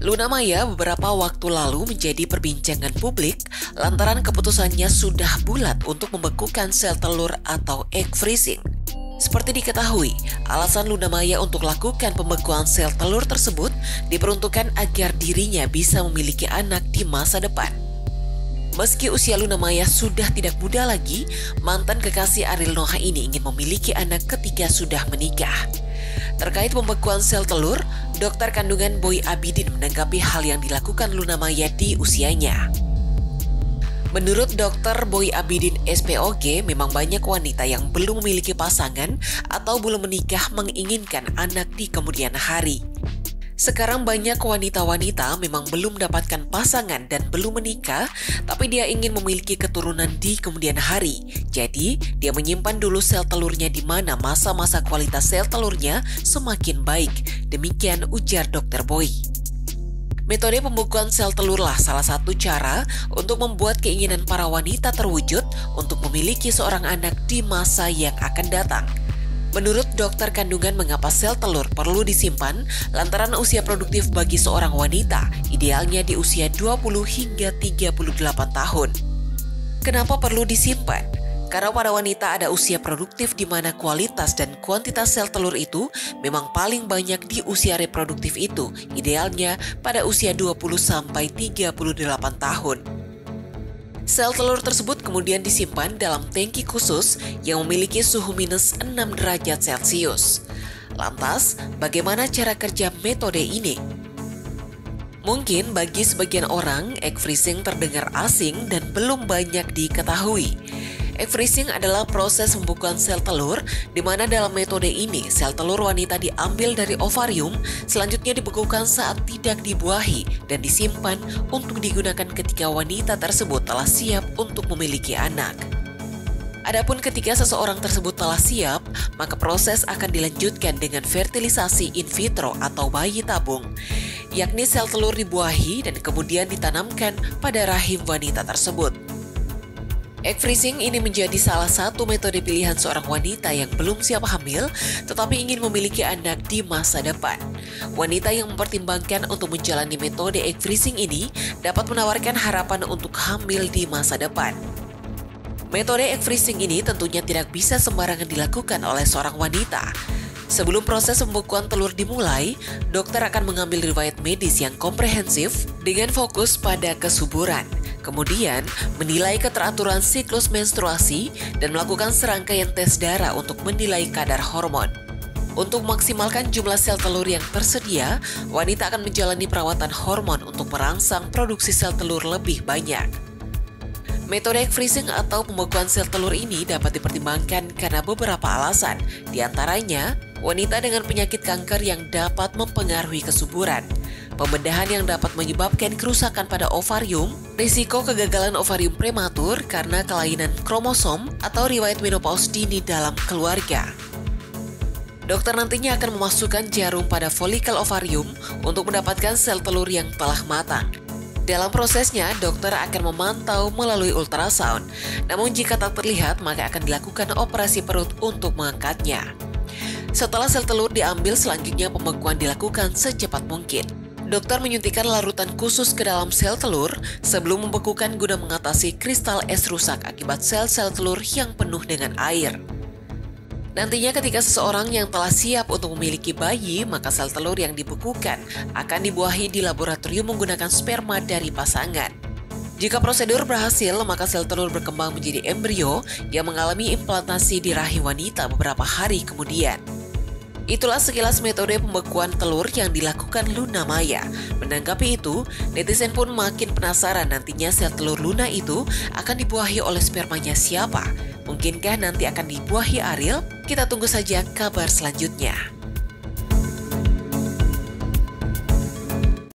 Luna Maya beberapa waktu lalu menjadi perbincangan publik lantaran keputusannya sudah bulat untuk membekukan sel telur atau egg freezing. Seperti diketahui, alasan Luna Maya untuk lakukan pembekuan sel telur tersebut diperuntukkan agar dirinya bisa memiliki anak di masa depan. Meski usia Luna Maya sudah tidak muda lagi, mantan kekasih Ariel Noah ini ingin memiliki anak ketika sudah menikah. Terkait pembekuan sel telur, dokter kandungan Boy Abidin menanggapi hal yang dilakukan Luna Maya di usianya. Menurut dokter Boy Abidin SPOG, memang banyak wanita yang belum memiliki pasangan atau belum menikah menginginkan anak di kemudian hari. Sekarang banyak wanita-wanita memang belum mendapatkan pasangan dan belum menikah, tapi dia ingin memiliki keturunan di kemudian hari. Jadi, dia menyimpan dulu sel telurnya di mana masa-masa kualitas sel telurnya semakin baik. Demikian ujar Dr. Boy. Metode pembekuan sel telurlah salah satu cara untuk membuat keinginan para wanita terwujud untuk memiliki seorang anak di masa yang akan datang. Menurut dokter kandungan, mengapa sel telur perlu disimpan lantaran usia produktif bagi seorang wanita idealnya di usia 20 hingga 38 tahun. Kenapa perlu disimpan? Karena pada wanita ada usia produktif di mana kualitas dan kuantitas sel telur itu memang paling banyak di usia reproduktif itu, idealnya pada usia 20 sampai 38 tahun. Sel telur tersebut kemudian disimpan dalam tangki khusus yang memiliki suhu minus 6 derajat Celcius. Lantas, bagaimana cara kerja metode ini? Mungkin bagi sebagian orang, egg freezing terdengar asing dan belum banyak diketahui. Egg freezing adalah proses pembekuan sel telur, di mana dalam metode ini sel telur wanita diambil dari ovarium, selanjutnya dibekukan saat tidak dibuahi dan disimpan untuk digunakan ketika wanita tersebut telah siap untuk memiliki anak. Adapun ketika seseorang tersebut telah siap, maka proses akan dilanjutkan dengan fertilisasi in vitro atau bayi tabung, yakni sel telur dibuahi dan kemudian ditanamkan pada rahim wanita tersebut. Egg freezing ini menjadi salah satu metode pilihan seorang wanita yang belum siap hamil tetapi ingin memiliki anak di masa depan. Wanita yang mempertimbangkan untuk menjalani metode egg freezing ini dapat menawarkan harapan untuk hamil di masa depan. Metode egg freezing ini tentunya tidak bisa sembarangan dilakukan oleh seorang wanita. Sebelum proses pembekuan telur dimulai, dokter akan mengambil riwayat medis yang komprehensif dengan fokus pada kesuburan. Kemudian, menilai keteraturan siklus menstruasi dan melakukan serangkaian tes darah untuk menilai kadar hormon. Untuk memaksimalkan jumlah sel telur yang tersedia, wanita akan menjalani perawatan hormon untuk merangsang produksi sel telur lebih banyak. Metode egg freezing atau pembekuan sel telur ini dapat dipertimbangkan karena beberapa alasan, di antaranya wanita dengan penyakit kanker yang dapat mempengaruhi kesuburan, pembedahan yang dapat menyebabkan kerusakan pada ovarium, risiko kegagalan ovarium prematur karena kelainan kromosom atau riwayat menopause dini dalam keluarga. Dokter nantinya akan memasukkan jarum pada folikel ovarium untuk mendapatkan sel telur yang telah matang. Dalam prosesnya, dokter akan memantau melalui ultrasound. Namun jika tak terlihat, maka akan dilakukan operasi perut untuk mengangkatnya. Setelah sel telur diambil, selanjutnya pembekuan dilakukan secepat mungkin. Dokter menyuntikkan larutan khusus ke dalam sel telur sebelum membekukan guna mengatasi kristal es rusak akibat sel-sel telur yang penuh dengan air. Nantinya ketika seseorang yang telah siap untuk memiliki bayi, maka sel telur yang dibekukan akan dibuahi di laboratorium menggunakan sperma dari pasangan. Jika prosedur berhasil, maka sel telur berkembang menjadi embrio yang mengalami implantasi di rahim wanita beberapa hari kemudian. Itulah sekilas metode pembekuan telur yang dilakukan Luna Maya. Menanggapi itu, netizen pun makin penasaran nantinya sel telur Luna itu akan dibuahi oleh spermanya siapa. Mungkinkah nanti akan dibuahi Ariel? Kita tunggu saja kabar selanjutnya.